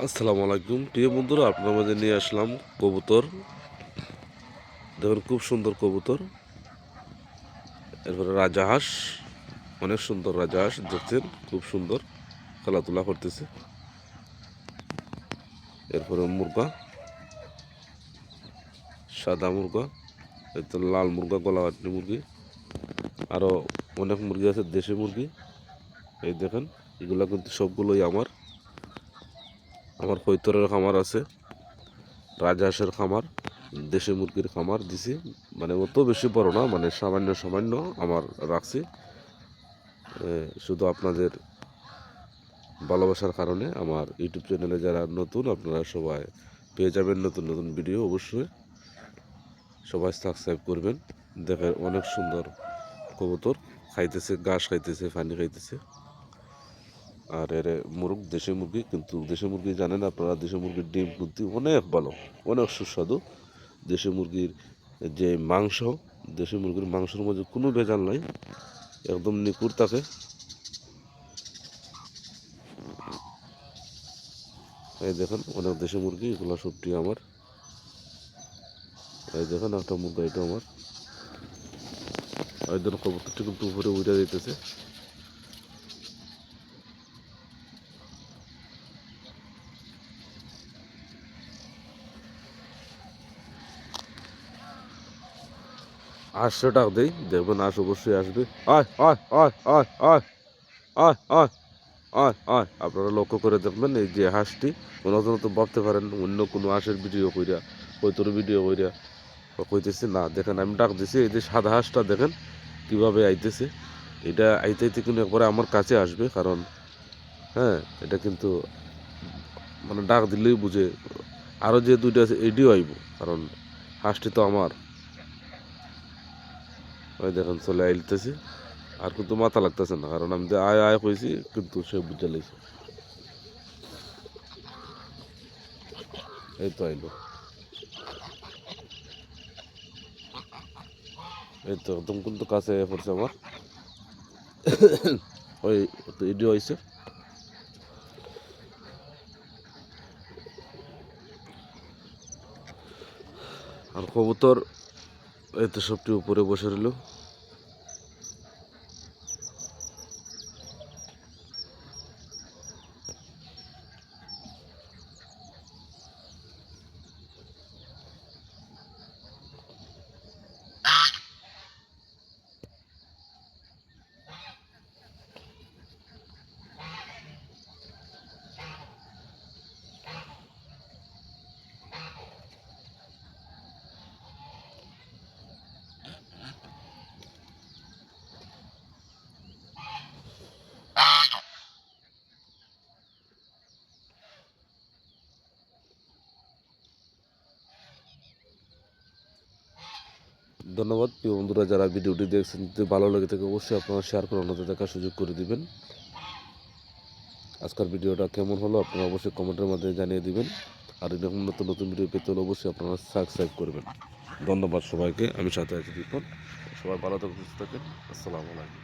আসসালামু আলাইকুম প্রিয় বন্ধুরা, আপনার মাঝে নিয়ে আসলাম কবুতর। দেখুন খুব সুন্দর কবুতর। এরপরে রাজাহাঁস, অনেক সুন্দর রাজাহাঁস দেখছেন, খুব সুন্দর খেলাধুলা করতেছে। এরপরে মুরগা, সাদা মুরগা, এরপর লাল মুরগা, গলাকাটি মুরগি, আরও অনেক মুরগি আছে, দেশি মুরগি। এই দেখেন, এগুলা কিন্তু সবগুলোই আমার কৈতরের খামার আছে, রাজহাঁসের খামার, দেশি মুরগির খামার দিছি। মানে অত বেশি বড় না, মানে সামান্য সামান্য আমার রাখছি। শুধু আপনাদের ভালোবাসার কারণে আমার ইউটিউব চ্যানেলে যারা নতুন, আপনারা সবাই পেয়ে যাবেন নতুন নতুন ভিডিও। অবশ্যই সবাই সাবস্ক্রাইব করবেন। দেখে অনেক সুন্দর কবুতর, খাইতেছে ঘাস, খাইতেছে পানি, খাইতেছে। আর এর মুরগ দেশি মুরগি, কিন্তু দেশি মুরগি জানেন আপনারা, দেশি মুরগির ডিম কিন্তু অনেক ভালো, অনেক সুস্বাদু। দেশি মুরগির যে মাংস, দেশি মুরগির মাংসের মধ্যে কোনো ভেজাল নাই, একদম নিখুঁত থাকে। এই দেখেন অনেক দেশি মুরগি, এগুলো সবটি আমার। এই দেখেন একটা মুরগা, এটা আমার। এই দেখেন কবুতরটি কিন্তু উপরে উড়ে যেতেছে। আসছে টাক দেই, দেখবেন আস অবশ্যই আসবে। আয় আয় আয় আয় আয় আয় আয় আয় আয়, আপনারা লক্ষ্য করে দেখবেন এই যে হাঁসটি। নতুন তো ভাবতে পারেন অন্য কোনো হাঁসের ভিডিও কইরা, হয়তোর ভিডিও কইরা কইতেছে না। দেখেন আমি ডাক দিছি, এই যে সাদা হাঁসটা দেখেন কীভাবে আইতেছে। এটা আইতে আইতে কিন্তু একবারে আমার কাছে আসবে, কারণ হ্যাঁ, এটা কিন্তু মানে ডাক দিলেই বুঝে। আরও যে দুইটা আছে এডিও আইব, কারণ হাঁসটি তো আমার। ওই দেখেন চলে আইতেছে, আর কিন্তু মাথা লাগতেছে না, কারণ আমি যে আয় আয় কইছি, কিন্তু সে বুঝে লাইছে। এই তো আইলো, এই তো একদম কিন্তু কাছে পড়ছে আমার। ওই এডিও আইছে। আর কবুতর এই তো সবটি উপরে বসে রইল। ধন্যবাদ প্রিয় বন্ধুরা, যারা ভিডিওটি দেখছেন, যদি ভালো লাগে থাকে অবশ্যই আপনারা শেয়ার করে অন্যদের দেখার সুযোগ করে দিবেন। আজকের ভিডিওটা কেমন হলো আপনারা অবশ্যই কমেন্টের মাধ্যমে জানিয়ে দিবেন। আর এরকম নতুন নতুন ভিডিও পেতে হলে অবশ্যই আপনারা সাবস্ক্রাইব করবেন। ধন্যবাদ সবাইকে, আমি সাথে আছি দীপন। সবাই ভালো থাকুন, সুস্থ থাকেন। আসসালামু আলাইকুম।